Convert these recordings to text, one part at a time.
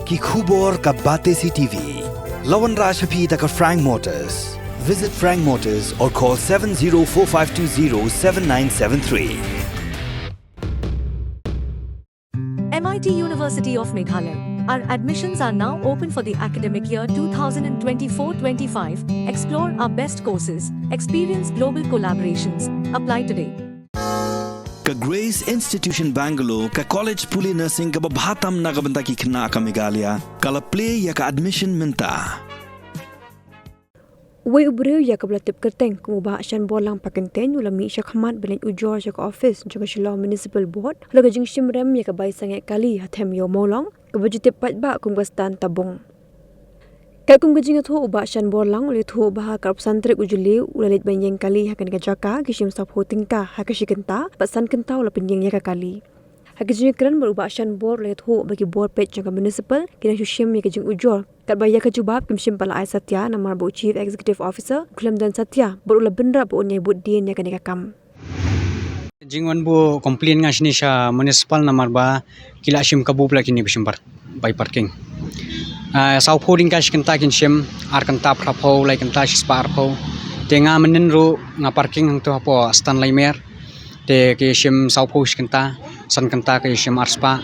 ki khubor ka Bate CTV. Lawan Rashaphi taka Frank Motors. Visit Frank Motors or call 7045207973. MIT University of Meghalaya. Our admissions are now open for the academic year 2024-25. Explore our best courses. Experience global collaborations. Apply today. Ka Grace Institution Bangalore ka College Puli Nursing ka babhatam na kabanta ki khna ka Meghalaya kala play ya ka admission minta. Way ubreu ya ka blatip kerteng kumuba shan bolang pakenten ulami sya khamat belen ujor sya ka office juga Shillong Municipal Board laga jing shimrem ya ka bai sange kali hathem yo molong ka bajitip patba kum gastan tabung. Kay kum gajing atho uba shan bolang ule tho bah ka santrik ujuli ulalit banyeng kali hakan ka jaka kishim sap hoting ka hakashikenta pasan kenta ula penyeng ya ka kali. Hakajing kran beruba shan bor le tho bagi board page ka municipal kina shushim ya ka jing ujor kat baya ka jubab kimshim pala ai Satya namar bo Chief Executive Officer kulam dan Satya berula bendra bo nyai bud din ya ka kam. Jingwan bu komplain nga sini sa municipal namar ba kila sim kabu pula kini bisim by parking. Sau phoring ka kenta kin sim ar kenta prapo lai kenta spa arpo. Te nga menenru nga parking hang to hapo Stanley Mer. Te ke sim sau phosh kenta san kenta ke sim arspa.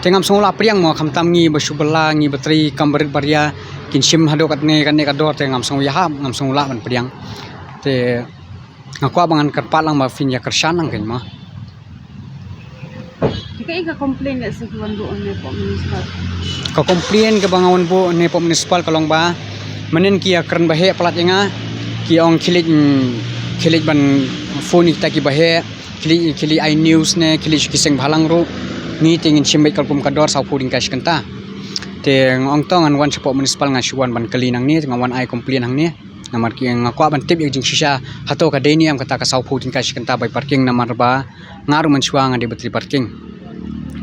Te ngam songla priang mo khamtam ngi basubala ngi batri kambarit baria kin sim hado katne kanne kador te ngam song yaham ngam songla ban priang. Te ngakwa bangan kerpat lang mafin ya kersan lang kan ma. Jika ika komplain nggak sih kawan bu ne pom municipal? Ka komplain ke bangawan bu ne pom municipal kalong ba menen kia keren bahe pelat nga ki ong kilit ban phone kita ki bahe kili I news ne kili kiseng bhalang ru ni tingin simbay kalpum kador sa puding cash kanta. Te ong tong an wan sa pom municipal nga syuan ban kali nang ni ngawan ai komplain hang ni. Namar ki ngakwa ban tip yung shisha hato ka deni am kata ka sau phutin ka kenta by parking namar ba ngaru manchwa nga de batri parking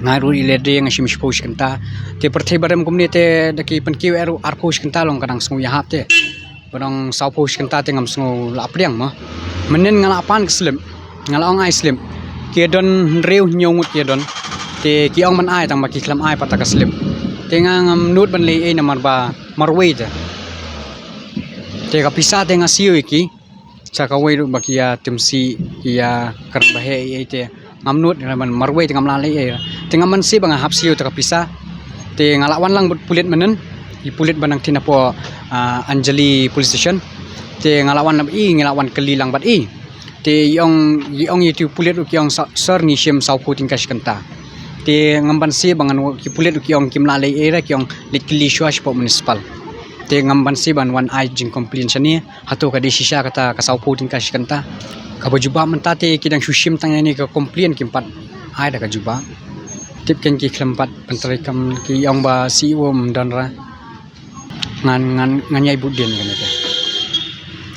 ngaru ilede nga sim post kenta te perthai baram komni te daki pan kiu eru ar post kenta long kadang sngu ya hapte barang sau post kenta te ngam sngu la priang ma menen ngala pan keslim ngala ong ai slim ki don reu nyongut ki don te ki ong man ai tang ba ki klam ai pata ka slim te ngam nut ban le e namar ba marwei te Teka pisa tenga siyo iki sa kawai ru bakia timsi ia kan bahe ite ngamnut man marwei tengam lalai e tenga man si banga hap siyo teka pisa te ngalawan lang pulit menen i pulit banang tinapo Anjali police station te ngalawan ngalawan keli lang bat i te yong itu pulit uk yong sir ni sim sau putin kash kanta te ngamban si bangan ki pulit uk yong kim lalai e ra yong likli shwash po municipal te ngamban si ban wan ai jing complain sani hato ka desisya kata ka sau putin kash kanta ka bajuba menta te kidang shushim tang ni ka complain kimpat ai da ka juba tip ken ki klempat pentrai kam ki yong ba CEO dan ra ngan nyai budin kan ite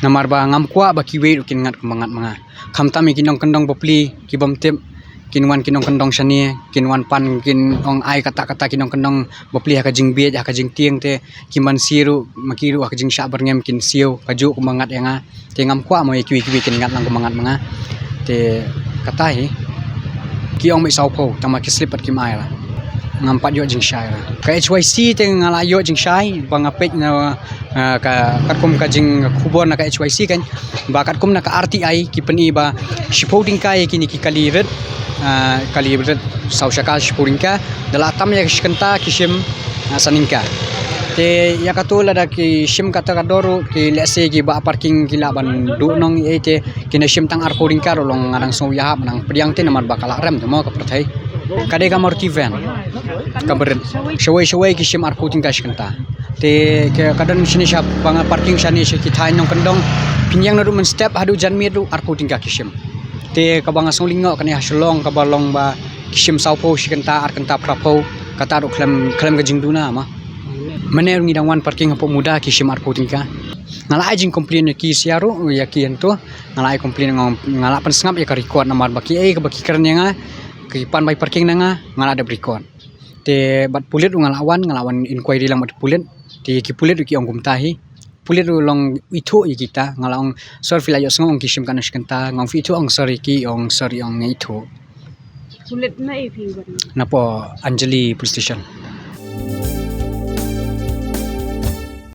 namar ba ngam kwa ba ki we kin ngat mangat manga khamta mi kinong kendong bopli ki bom tip kinwan kinong kendong sani kinwan pan kin ong ai kata kinong kendong bopli ha ka jing biet ha ka jing tieng te kiman siru makiru ha ka jing sha berngem kin siu kaju kumangat yanga te ngam kwa mo ki kin ngat lang kumangat manga te kata hi ki ong mai sau pho tama ki slip at kim ai la ngam pat yo jing shai la ka HYC te ngala yo jing shai bangapet na ka katkum ka jing khubor na ka HYC kan ba katkum na ka RTI ki pani ba shipoding kai kini ki kaliret kaliret saushaka shipodingka dala tam ya kanta kishim saningka te ya katula da ki shim kata kadoru ki lese ki ba parking ki laban du nong ete kina shim tang arkodingka rolong ngarang so ya nang priang te namar bakala rem mo ka prathai kade ka morti van kabaret shawai ki shim arkodingka shkanta te kadon sini shap banga parking sani ki thai nong kandong pinyang na du men step hadu janmi du arkodingka kishim te kabanga solingo kani haslong kabalong ba kishim saupo shikanta arkanta prapo kata ru klam ka jingduna ma mane ngi dangwan parking hapo muda kishim arkodingka ngala ajing complain ki siaru ya ki ento ngala ai complain ngala pan sngap ya ka record namar baki ka baki karnya nga ki pan by parking nga ngala ada record te bat pulit ngalawan inquiry lang bat pulit te ki pulit ki ong kumtahi pulit long itu kita ngalang sir filayo ngong kishim kanas kanta ngong itu ong sorry ki ong sorry ong itu Kulit na iping napo Anjali police station